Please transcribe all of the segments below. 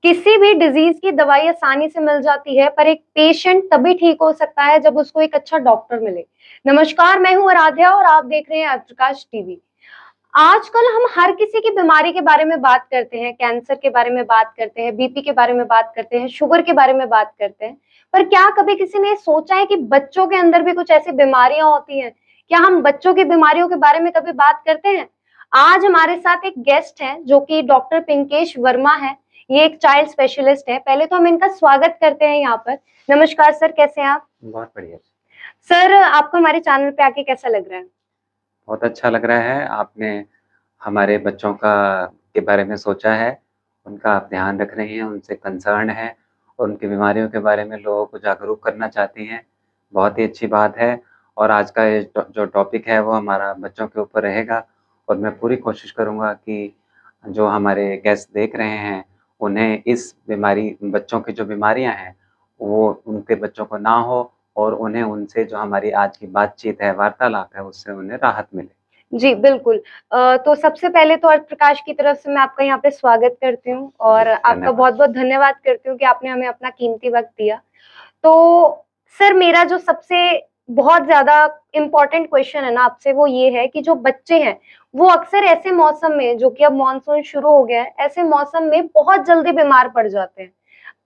किसी भी डिजीज की दवाई आसानी से मिल जाती है, पर एक पेशेंट तभी ठीक हो सकता है जब उसको एक अच्छा डॉक्टर मिले। नमस्कार, मैं हूं आराध्या और आप देख रहे हैं प्रकाश टीवी। आजकल हम हर किसी की बीमारी के बारे में बात करते हैं, कैंसर के बारे में बात करते हैं, बीपी के बारे में बात करते हैं, शुगर के बारे में बात करते हैं। पर क्या कभी किसी ने सोचा है कि बच्चों के अंदर भी कुछ ऐसी बीमारियां होती हैं? क्या हम बच्चों की बीमारियों के बारे में कभी बात करते हैं? आज हमारे साथ एक गेस्ट हैं जो कि डॉक्टर पिंकेश वर्मा है। ये एक चाइल्ड स्पेशलिस्ट है। पहले तो हम इनका स्वागत करते हैं यहाँ पर। नमस्कार सर, कैसे हैं आप? बहुत बढ़िया। सर, आपको हमारे चैनल पे आके कैसा लग रहा है? बहुत अच्छा लग रहा है, आपने हमारे बच्चों का के बारे में सोचा है, उनका आप ध्यान रख रही हैं, उनसे कंसर्न हैं और उनकी बीमारियों के बारे में लोगों को जागरूक करना चाहती हैं। बहुत ही अच्छी बात है और आज का ये जो टॉपिक है वो हमारा बच्चों के ऊपर रहेगा और मैं पूरी कोशिश करूँगा कि जो हमारे गेस्ट देख रहे हैं, उन्हें इस बीमारी बच्चों की जो बीमारियाँ हैं, वो उनके बच्चों को ना हो और उन्हें उनसे जो हमारी आज की बातचीत है, वार्तालाप है, उससे उन्हें राहत मिले। जी, बिल्कुल। तो सबसे पहले तो अर्थ प्रकाश की तरफ से मैं आपका यहाँ पे स्वागत करती हूँ जी, और आपका धन्यवाद। बहुत-बहुत धन्यवाद करती हूँ कि आपने हमें अपना कीमती वक़्त दिया। तो सर, मेरा जो सबसे बहुत ज़्यादा इम्पोर्टेंट क्वेश्चन है ना आपसे, वो ये है कि जो बच्चे हैं, वो अक्सर ऐसे मौसम में, जो कि अब मानसून शुरू हो गया है, ऐसे मौसम में बहुत जल्दी बीमार पड़ जाते हैं।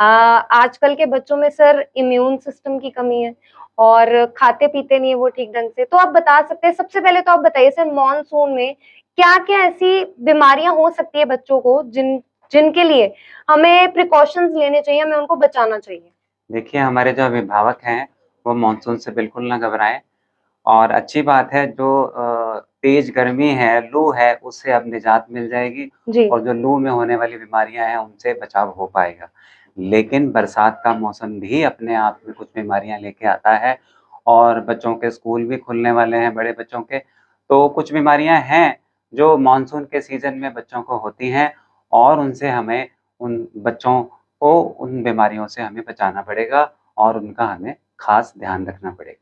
आजकल के बच्चों में सर इम्यून सिस्टम की कमी है और खाते-पीते नहीं है वो ठीक ढंग से। तो आप बता सकते हैं, सबसे पहले तो आप बताइए सर, मानसून में क्या-क्या ऐसी बीमारियाँ हो सकती है बच्चों को जिनके लिए हमें प्रिकॉशंस लेने चाहिए, हमें उनको बचाना चाहिए? देखिए, हमारे जो अभिभावक हैं, वो मानसून से बिल्कुल ना घबराएँ और अच्छी बात है जो तेज़ गर्मी है, लू है, उससे अब निजात मिल जाएगी जी, और जो लू में होने वाली बीमारियाँ हैं, उनसे बचाव हो पाएगा। लेकिन बरसात का मौसम भी अपने आप में कुछ बीमारियाँ लेके आता है और बच्चों के स्कूल भी खुलने वाले हैं, बड़े बच्चों के। तो कुछ बीमारियाँ हैं, जो मानसून के सीज़न में बच्चों को होती हैं और उनसे हमें उन बच्चों को उन बीमारियों से हमें बचाना पड़ेगा और उनका हमें ख़ास ध्यान रखना पड़ेगा।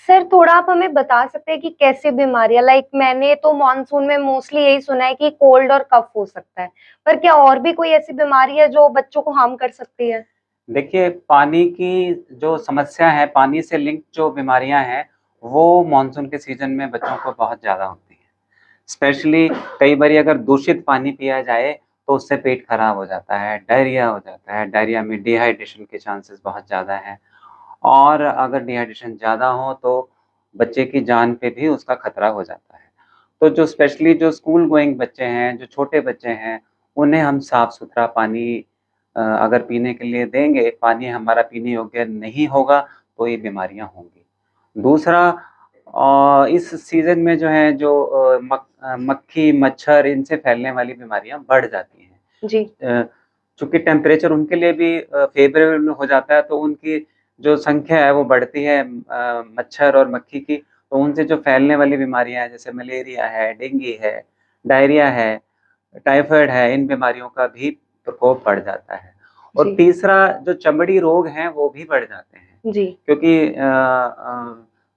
सर थोड़ा आप हमें बता सकते हैं कि कैसी बीमारियाँ, लाइक मैंने तो मानसून में मोस्टली यही सुना है कि कोल्ड और कफ हो सकता है, पर क्या और भी कोई ऐसी बीमारी है जो बच्चों को हार्म कर सकती है? देखिए, पानी की जो समस्या है, पानी से लिंक्ड जो बीमारियाँ हैं, वो मानसून के सीज़न में बच्चों को बहुत ज़्यादा होती हैं। स्पेशली कई बारी अगर दूषित पानी पिया जाए, तो उससे पेट खराब हो जाता है, डायरिया हो जाता है, डायरिया में डिहाइड्रेशन के चांसेस बहुत ज़्यादा हैं और अगर डिहाइड्रेशन ज़्यादा हो, तो बच्चे की जान पे भी उसका खतरा हो जाता है। तो जो स्पेशली जो स्कूल गोइंग बच्चे हैं, जो छोटे बच्चे हैं, उन्हें हम साफ-सुथरा पानी अगर पीने के लिए देंगे, पानी हमारा पीने योग्य नहीं होगा, तो ये बीमारियाँ होंगी। दूसरा इस सीज़न में जो है जो मक्खी, मच्छर इनसे फैलने वाली बीमारियाँ बढ़ जाती जी। हैं। चूँकि टेम्परेचर उनके लिए भी फ़ेवरेबल हो जाता है, तो उनकी जो संख्या है वो बढ़ती है मच्छर और मक्खी की, तो उनसे जो फैलने वाली बीमारियाँ हैं, जैसे मलेरिया है, डेंगू है, डायरिया है, टाइफाइड है, इन बीमारियों का भी प्रकोप बढ़ जाता है। और जी, तीसरा जो चमड़ी रोग हैं, वो भी बढ़ जाते हैं, जी। क्योंकि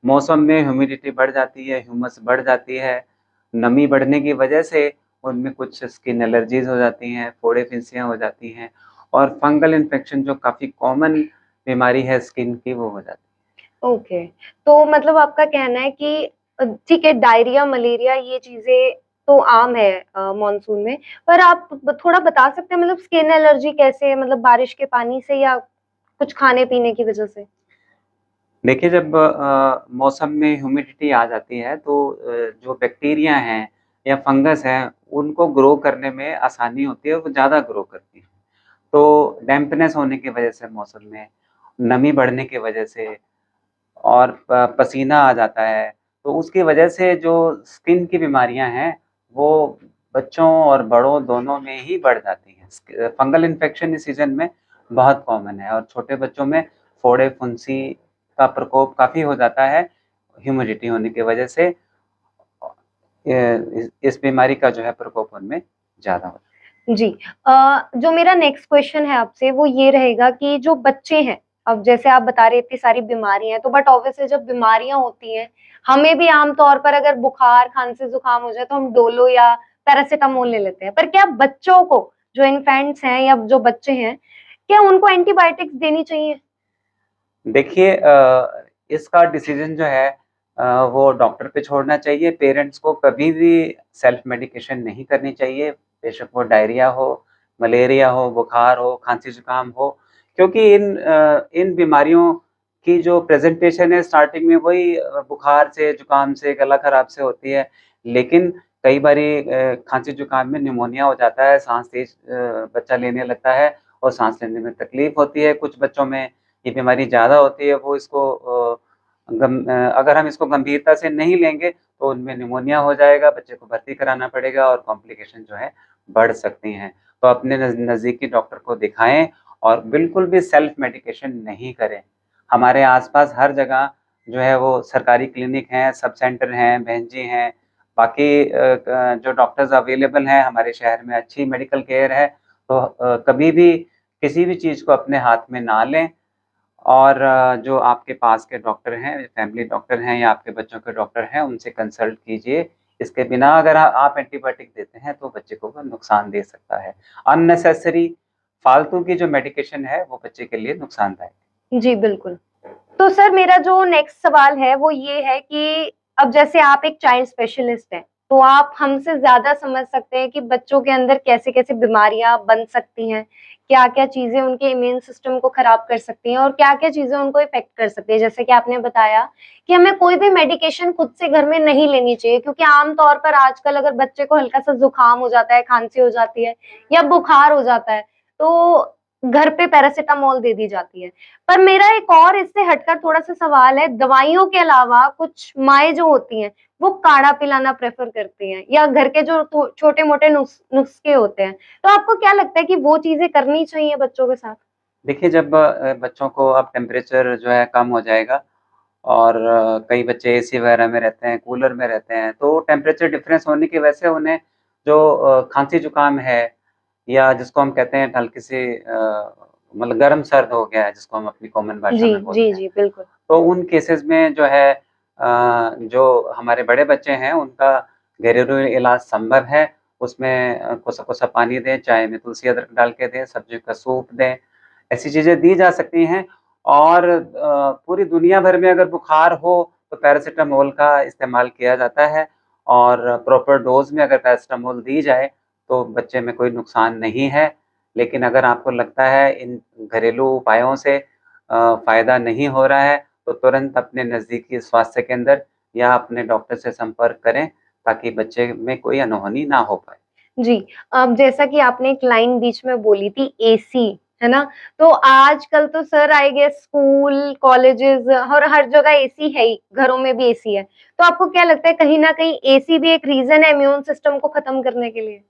मौसम में ह्यूमिडिटी बढ़ जाती है, ह्यूमस बढ़ जाती है, नमी बढ़ने की वजह से उनमें कुछ स्किन एलर्जीज़ हो जाती हैं, फोड़े-फिंसियाँ हो जाती हैं और फंगल इन्फेक्शन जो काफ़ी कॉमन बीमारी है स्किन की, वो हो जाती ओके। तो मतलब आपका कहना है कि ठीक है, डायरिया, मलेरिया ये चीज़ें तो आम है मानसून में, पर आप ब थोड़ा बता सकते हैं मतलब स्किन एलर्जी कैसे है? मतलब बारिश के पानी से या कुछ खाने-पीने की वज़ह से? है। देखिए, जब मौसम में ह्यूमिडिटी आ जाती है, तो जो बैक्टीरिया हैं या फंगस हैं, उनको ग्रो करने में आसानी होती है और वो ज़्यादा ग्रो करती हैं। तो डैम्पनेस होने की वजह से मौसम में, नमी बढ़ने की वजह से और प पसीना आ जाता है, तो उसकी वजह से जो स्किन की बीमारियाँ हैं, वो बच्चों और बड़ों दोनों में ही बढ़ जाती हैं। फंगल इन्फेक्शन इस सीज़न में बहुत कॉमन है और छोटे बच्चों में फोड़े-फुंसी का प्रकोप काफ़ी हो जाता है, ह्यूमिडिटी होने की वजह से। इस बीमारी का जो है प्रकोप उनमें ज़्यादा होता है। जी। जो मेरा नेक्स्ट क्वेश्चन है आपसे वो ये रहेगा कि जो बच्चे हैं, अब जैसे आप बता रहे इतनी सारी बीमारियाँ हैं, तो बट ऑब्वियसली जब बीमारियाँ होती हैं, हमें भी आम तौर पर अगर बुखार, खाँसी, जुकाम हो जाए तो हम डोलो या पैरासिटामोल ले लेते हैं। पर क्या बच्चों को जो इन्फेंट्स हैं या जो बच्चे हैं, क्या उनको एंटीबायोटिक्स देनी चाहिए? देखिए इसका डिसीजन जो है वो डॉक्टर पे छोड़ना चाहिए। पेरेंट्स को कभी भी सेल्फ मेडिकेशन नहीं करनी चाहिए, बेशक वो डायरिया हो, मलेरिया हो, बुखार हो, खांसी-जुकाम हो, क्योंकि इन बीमारियों की जो प्रेज़ेंटेशन है स्टार्टिंग में वही बुखार से, जुकाम से, गला खराब से होती है। लेकिन कई बारी खांसी-जुकाम में निमोनिया हो जाता है, साँस तेज़ बच्चा लेने लगता है और साँस लेने में तकलीफ़ होती है। कुछ बच्चों में ये बीमारी ज़्यादा होती है, वो इसको अगर हम इसको गंभीरता से नहीं लेंगे तो उनमें निमोनिया हो जाएगा, बच्चे को भर्ती कराना पड़ेगा और कॉम्प्लिकेशन जो है बढ़ सकती हैं। तो अपने नज़दीकी डॉक्टर को दिखाएँ और बिल्कुल भी सेल्फ मेडिकेशन नहीं करें। हमारे आस-पास हर जगह जो है वो सरकारी क्लिनिक हैं, सब सेंटर हैं, बहन जी हैं, बाकी जो डॉक्टर्स अवेलेबल हैं हमारे शहर में, अच्छी मेडिकल केयर है। तो कभी भी किसी भी चीज़ को अपने हाथ में ना लें और जो आपके पास के डॉक्टर हैं, फैमिली डॉक्टर हैं या आपके बच्चों के डॉक्टर हैं, उनसे कंसल्ट कीजिए। इसके बिना अगर आप एंटीबायोटिक देते हैं, तो बच्चे को वो नुकसान दे सकता है। अननेसेसरी फालतू की जो मेडिकेशन है, वो बच्चे के लिए नुकसानदायक है। जी, बिल्कुल। तो सर मेरा जो नेक्स्ट सवाल है वो ये है कि अब जैसे आप एक चाइल्ड स्पेशलिस्ट हैं, तो आप हमसे ज़्यादा समझ सकते हैं कि बच्चों के अंदर कैसे-कैसे बीमारियाँ बन सकती हैं, क्या-क्या चीज़ें उनके इम्यून सिस्टम को खराब कर सकती हैं और क्या-क्या चीज़ें उनको इफ़ेक्ट कर सकती है। जैसे कि आपने बताया कि हमें कोई भी मेडिकेशन खुद से घर में नहीं लेनी चाहिए क्योंकि आम तौर पर आजकल अगर बच्चे को हल्का-सा ज़ुकाम हो जाता है, खाँसी हो जाती है या बुखार हो जाता है, तो घर पे पैरासिटामोल दे दी जाती है। पर मेरा एक और इससे हटकर थोड़ा-सा सवाल है, दवाइयों के अलावा कुछ माएँ जो होती हैं, वो काढ़ा पिलाना प्रेफ़र करती हैं या घर के जो तो छोटे-मोटे नुस्खे होते हैं। तो आपको क्या लगता है कि वो चीज़ें करनी चाहिए बच्चों के साथ? देखिए, जब बच्चों को अब टेम्परेचर जो है कम हो जाएगा और कई बच्चे एसी वगैरह में रहते हैं, कूलर में रहते हैं, तो टेम्परेचर डिफ़रेंस होने की वजह से उन्हें जो खाँसी-जुकाम है या जिसको हम कहते हैं हल्की सी मतलब गर्म-सर्द हो गया है, जिसको हम अपनी कॉमन भाषा जी, में जी, बोलते हैं। जी, बिल्कुल। तो उन केसेज़ में जो है जो हमारे बड़े बच्चे हैं, उनका घरेलू इलाज संभव है। उसमें कोसा-कोसा पानी दें, चाय में तुलसी अदरक डाल के दें, सब्जियों का सूप दें, ऐसी चीज़ें दी जा सकती हैं और पूरी दुनिया भर में अगर बुखार हो, तो पैरासिटामोल का इस्तेमाल किया जाता है और प्रॉपर डोज़ में अगर पैरासिटामोल दी जाए, तो बच्चे में कोई नुकसान नहीं है। लेकिन अगर आपको लगता है इन घरेलू उपायों से फ़ायदा नहीं हो रहा है, तो तुरंत अपने नज़दीकी स्वास्थ्य केंद्र या अपने डॉक्टर से संपर्क करें, ताकि बच्चे में कोई अनहोनी ना हो पाए। जी, अब जैसा कि आपने एक लाइन बीच में बोली थी एसी, है ना? तो आजकल तो sir I guess school, colleges और हर जगह एसी है ही, घरों में भी एसी है। तो आपको क्या लगता है कहीं न कहीं एसी भी एक रीज़न है इम्यून सिस्टम को खत्म करने के लिए?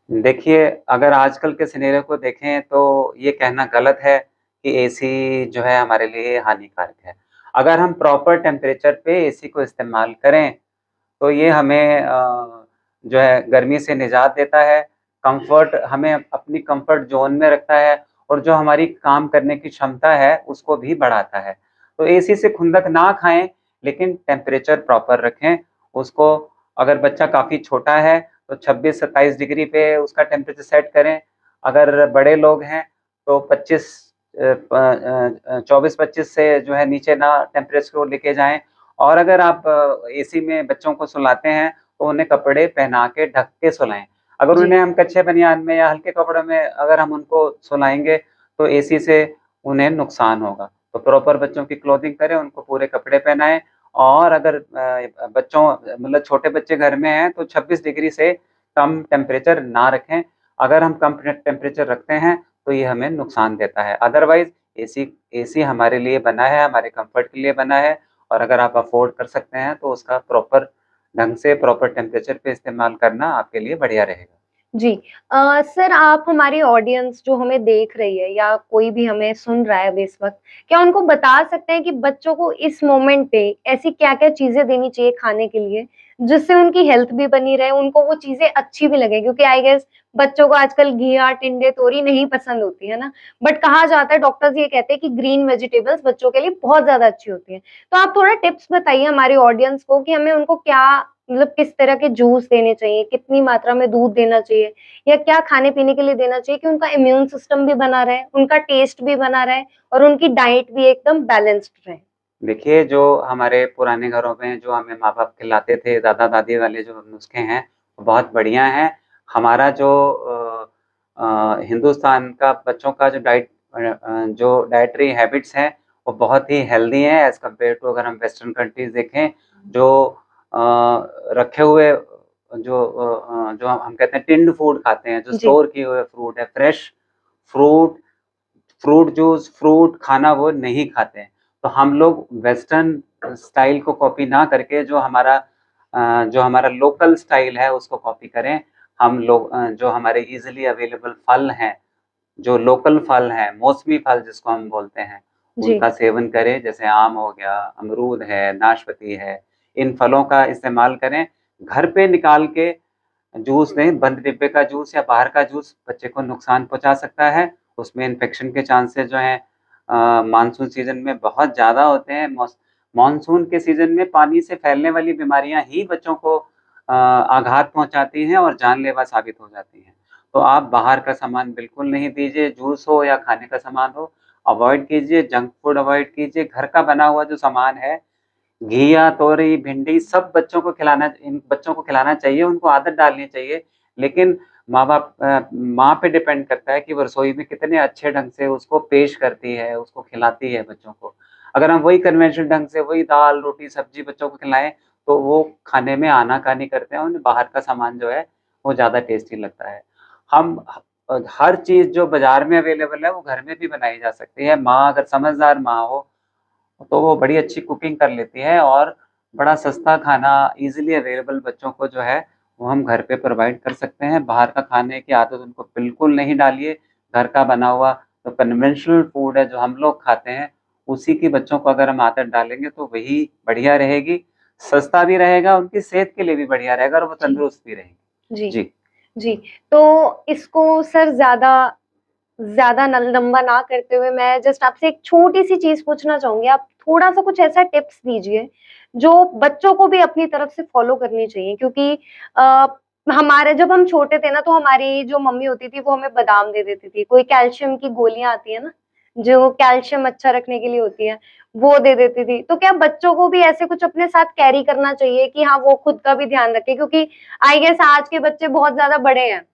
देखिए, अगर आजकल के सिनेरियो को देखें तो ये कहना गलत है कि एसी जो है हमारे लिए हानिकारक है। अगर हम प्रॉपर टेम्परेचर पे एसी को इस्तेमाल करें, तो ये हमें जो है गर्मी से निजात देता है, कम्फ़र्ट हमें अपनी कम्फ़र्ट ज़ोन में रखता है और जो हमारी काम करने की क्षमता है, उसको भी बढ़ाता है। तो एसी से खुंदक ना खाएँ, लेकिन टेम्परेचर प्रॉपर रखें। उसको अगर बच्चा काफ़ी छोटा है, तो 26-27 डिग्री पे उसका टेम्परेचर सेट करें। अगर बड़े लोग हैं, तो 24-25 से जो है नीचे ना टेम्परेचर को लेके जाएँ और अगर आप एसी में बच्चों को सुलाते हैं, तो उन्हें कपड़े पहना के ढक के सुलाएँ। अगर जी। उन्हें हम कच्छे बनियान में या हल्के कपड़ों में अगर हम उनको सुलाएँगे, तो एसी से उन्हें नुकसान होगा। तो प्रॉपर बच्चों की क्लॉथिंग करें, उनको पूरे कपड़े पहनाएँ और अगर बच्चों मतलब छोटे बच्चे घर में हैं, तो 26 डिग्री से कम टेम्परेचर ना रखें। अगर हम कम टेम्परेचर रखते हैं, तो ये हमें नुकसान देता है। अदरवाइज़ एसी एसी हमारे लिए बना है, हमारे कम्फ़र्ट के लिए बना है और अगर आप अफ़ोर्ड कर सकते हैं, तो उसका प्रॉपर ढंग से प्रॉपर टेम्परेचर पे इस्तेमाल करना आपके लिए बढ़िया रहेगा। जी। सर आप हमारी ऑडियंस जो हमें देख रही है या कोई भी हमें सुन रहा है अभी इस वक़्त, क्या उनको बता सकते हैं कि बच्चों को इस मोमेंट पे ऐसी क्या-क्या चीज़ें देनी चाहिए खाने के लिए, जिससे उनकी हेल्थ भी बनी रहे, उनको वो चीज़ें अच्छी भी लगें? क्योंकि आई गेस बच्चों को आजकल घिया, टिंडे, तोरी नहीं पसंद होती, है ना? बट कहा जाता है डॉक्टर्स ये कहते हैं कि ग्रीन वेजिटेबल्स बच्चों के लिए बहुत ज़्यादा अच्छी होती हैं। तो आप थोड़ा टिप्स बताइए हमारी ऑडियंस को कि हमें उनको क्या मतलब किस तरह के जूस देने चाहिए, कितनी मात्रा में दूध देना चाहिए या क्या खाने-पीने के लिए देना चाहिए कि उनका इम्यून सिस्टम भी बना रहे, उनका टेस्ट भी बना रहे और उनकी डाइट भी एकदम बैलेंस्ड रहे? देखिए, जो हमारे पुराने घरों में जो हमें माँ-बाप खिलाते थे, दादा-दादी वाले जो नुस्खे हैं, वो बहुत बढ़िया हैं। हमारा जो हिंदुस्तान का बच्चों का जो डाइटरी हैबिट्स हैं, वो बहुत ही हेल्दी हैं एज़ कम्पेयर टू अगर हम वेस्टर्न कंट्रीज़ देखें, जो अ, रखे हुए जो हम कहते हैं टिन्ड फूड खाते हैं, जो जी, स्टोर किए हुए फ्रूट है, fresh fruit fruit juice, fruit खाना वो नहीं खाते हैं। तो हम लोग वेस्टर्न स्टाइल को कॉपी ना करके जो हमारा लोकल स्टाइल है उसको कॉपी करें। हम लोग जो हमारे ईज़िली अवेलेबल फल हैं, जो लोकल फल हैं, मौसमी फल जिसको हम बोलते हैं, जी, उनका सेवन करें। जैसे आम हो गया, अमरूद है, नाशपाती है, इन फलों का इस्तेमाल करें। घर पे निकाल के जूस नहीं, बंद डिब्बे का जूस या बाहर का जूस बच्चे को नुकसान पहुँचा सकता है। उसमें इन्फेक्शन के चांसेस जो हैं मानसून सीज़न में बहुत ज़्यादा होते हैं। मानसून के सीज़न में पानी से फैलने वाली बीमारियाँ ही बच्चों को आघात पहुँचाती हैं और जानलेवा साबित हो जाती हैं। तो आप बाहर का सामान बिल्कुल नहीं दीजिए, जूस हो या खाने का सामान हो, अवॉइड कीजिए, जंक फूड अवॉइड कीजिए। घर का बना हुआ जो सामान है, घिया, तोरई, भिंडी सब बच्चों को खिलाना इन बच्चों को खिलाना चाहिए, उनको आदत डालनी चाहिए। लेकिन माँ पे डिपेंड करता है कि वो रसोई में कितने अच्छे ढंग से उसको पेश करती है, उसको खिलाती है बच्चों को। अगर हम वही कन्वेंशनल ढंग से वही दाल, रोटी, सब्ज़ी बच्चों को खिलाएँ, तो वो खाने में आनाकानी करते हैं, उन्हें बाहर का सामान जो है, वो ज़्यादा टेस्टी लगता है। हम हर चीज़ जो बाज़ार में अवेलेबल है, वो घर में भी बनाई जा सकती है। माँ अगर समझदार माँ हो तो वो बड़ी अच्छी कुकिंग कर लेती है और बड़ा सस्ता खाना ईज़िली अवेलेबल बच्चों को जो है, वो हम घर पे प्रोवाइड कर सकते हैं। बाहर का खाने की आदत उनको बिल्कुल नहीं डालिए। घर का बना हुआ जो कन्वेंशनल फूड है, जो हम लोग खाते हैं, उसी की बच्चों को अगर हम आदत डालेंगे तो वही बढ़िया रहेगी, सस्ता भी रहेगा, उनकी सेहत के लिए भी बढ़िया रहेगा और वो जी, तंदुरुस्त भी रहेंगे। जी, जी। जी। तो इसको सर ज़्यादा ज़्यादा नल लंबा ना करते हुए मैं जस्ट आपसे एक छोटी-सी चीज़ पूछना चाहूँगी। आप थोड़ा-सा कुछ ऐसा टिप्स दीजिए, जो बच्चों को भी अपनी तरफ से फ़ॉलो करनी चाहिए क्योंकि अ, हमारे जब हम छोटे थे ना, तो हमारी जो मम्मी होती थी, वो हमें बादाम दे देती थी। कोई कैल्शियम की गोलियाँ आती हैं ना, जो कैल्शियम अच्छा रखने के लिए होती हैं, वो दे देती थी। तो क्या बच्चों को भी ऐसे कुछ अपने साथ कैरी करना चाहिए कि हाँ, वो खुद का भी ध्यान रखें? क्योंकि आई गेस आज के बच्चे बहुत ज़्यादा बड़े हैं।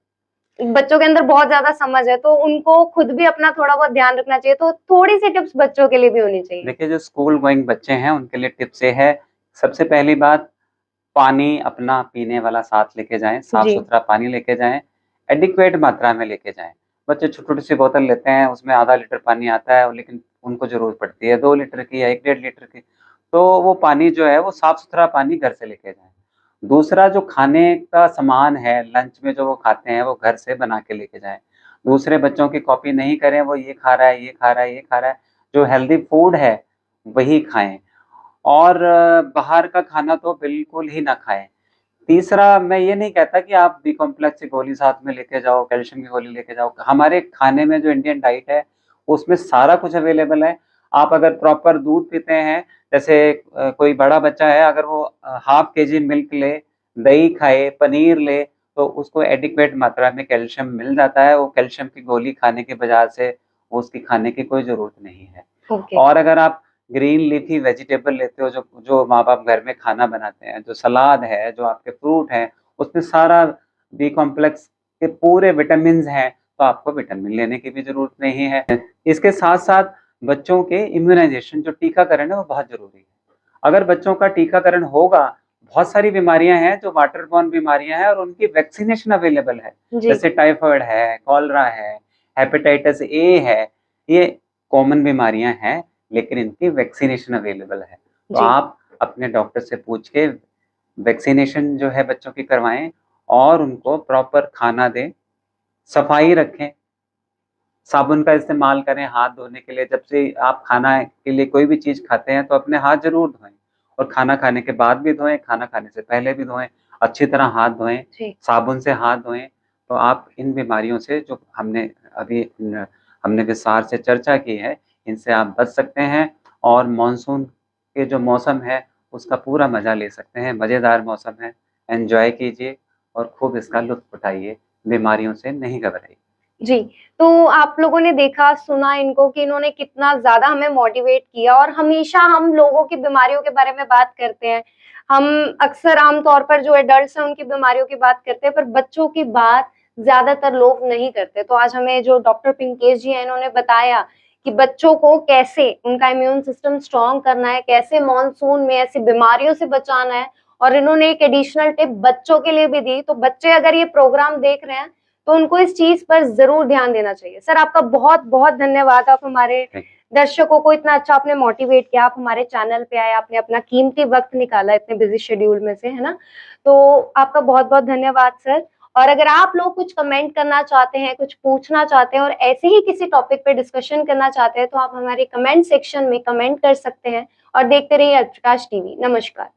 बच्चों के अंदर बहुत ज़्यादा समझ है, तो उनको खुद भी अपना थोड़ा बहुत ध्यान रखना चाहिए, तो थोड़ी-सी टिप्स बच्चों के लिए भी होनी चाहिए। देखिए, जो स्कूल गोइंग बच्चे हैं, उनके लिए टिप्स ये है, सबसे पहली बात पानी अपना पीने वाला साथ लेके जाएँ, जी, साफ-सुथरा पानी लेके जाएँ, एडिक्वेट मात्रा में लेके जाएँ। बच्चे छोटी-छोटी सी बोतल लेते हैं, उसमें आधा लीटर पानी आता है, लेकिन उनको ज़रूरत पड़ती है 2 लीटर की या 1 डेढ़ लीटर की। तो वो पानी जो है, वो साफ-सुथरा पानी घर से लेके जाएँ। दूसरा जो खाने का सामान है, लंच में जो वो खाते हैं, वो घर से बना के लेके जाएँ। दूसरे बच्चों की कॉपी नहीं करें, वो ये खा रहा है, ये खा रहा है, ये खा रहा है। जो हेल्दी फूड है, वही खाएँ। और बाहर का खाना तो बिल्कुल ही ना खाएँ। तीसरा मैं ये नहीं कहता कि आप बी कॉम्प्लेक्स की गोली साथ में लेके जाओ, कैल्शियम की गोली लेके जाओ। हमारे खाने में जो इंडियन डाइट है, उसमें सारा कुछ अवेलेबल है। आप अगर प्रॉपर दूध पीते हैं, जैसे कोई बड़ा बच्चा है अगर वो हाफ केजी मिल्क ले, दही खाए, पनीर ले, तो उसको एडिक्वेट मात्रा में कैल्शियम मिल जाता है। वो कैल्शियम की गोली खाने के बजाय से उसकी खाने की कोई ज़रूरत नहीं है। ओके, और अगर आप ग्रीन लीफी वेजिटेबल लेते हो जो जो माँ-बाप घर में खाना बनाते हैं, जो सलाद है, जो आपके फ्रूट हैं, उसमें सारा बी कॉम्प्लेक्स के पूरे विटामिन्स हैं, तो आपको विटामिन लेने की भी ज़रूरत नहीं है। इसके साथ-साथ बच्चों के इम्यूनाइज़ेशन जो टीकाकरण है वो बहुत ज़रूरी है। अगर बच्चों का टीकाकरण होगा, बहुत सारी बीमारियाँ हैं जो वाटर बॉर्न बीमारियाँ हैं और उनकी वैक्सीनेशन अवेलेबल है। जी, जैसे टाइफाइड है, कॉलरा है, हेपेटाइटिस ए है, ये कॉमन बीमारियाँ हैं, लेकिन इनकी वैक्सीनेशन अवेलेबल है। तो जी, आप अपने डॉक्टर से पूछ के वैक्सीनेशन जो है बच्चों की करवाएँ और उनको प्रॉपर खाना दें, सफाई रखें, साबुन का इस्तेमाल करें हाथ धोने के लिए। जब से आप खाना के लिए कोई भी चीज़ खाते हैं, तो अपने हाथ ज़रूर धोएँ और खाना खाने के बाद भी धोएँ, खाना खाने से पहले भी धोएँ, अच्छी तरह हाथ धोएँ, जी, साबुन से हाथ धोएँ। तो आप इन बीमारियों से जो अभी हमने विस्तार से चर्चा की है, इनसे आप बच सकते हैं और मानसून के जो मौसम है, उसका पूरा मज़ा ले सकते हैं। मज़ेदार मौसम है, एंजॉय कीजिए और खूब इसका लुत्फ उठाइए, बीमारियों से नहीं घबराइए। जी, तो आप लोगों ने देखा, सुना इनको कि इन्होंने कितना ज़्यादा हमें मोटिवेट किया और हमेशा हम लोगों की बीमारियों के बारे में बात करते हैं। हम अक्सर आम तौर पर जो एडल्ट्स हैं उनकी बीमारियों की बात करते हैं, पर बच्चों की बात ज़्यादातर लोग नहीं करते। तो आज हमें जो डॉक्टर पिंकेश जी हैं इन्होंने बताया कि बच्चों को कैसे उनका इम्यून सिस्टम स्ट्रॉन्ग करना है, कैसे मॉनसून में ऐसी बीमारियों से बचाना है और इन्होंने एक एडिशनल टिप बच्चों के लिए भी दी। तो बच्चे अगर ये प्रोग्राम देख रहे हैं तो उनको इस चीज पर जरूर ध्यान देना चाहिए। सर आपका बहुत बहुत धन्यवाद, आप हमारे दर्शकों को इतना अच्छा आपने मोटिवेट किया, आप हमारे चैनल पे आए, आपने अपना कीमती वक्त निकाला इतने बिजी शेड्यूल में से, है ना? तो आपका बहुत बहुत धन्यवाद सर। और अगर आप लोग कुछ कमेंट करना चाहते हैं, कुछ पूछना चाहते हैं और ऐसे ही किसी टॉपिक पे डिस्कशन करना चाहते हैं तो आप हमारे कमेंट सेक्शन में कमेंट कर सकते हैं और देखते रहिए आज प्रकाश टीवी। नमस्कार।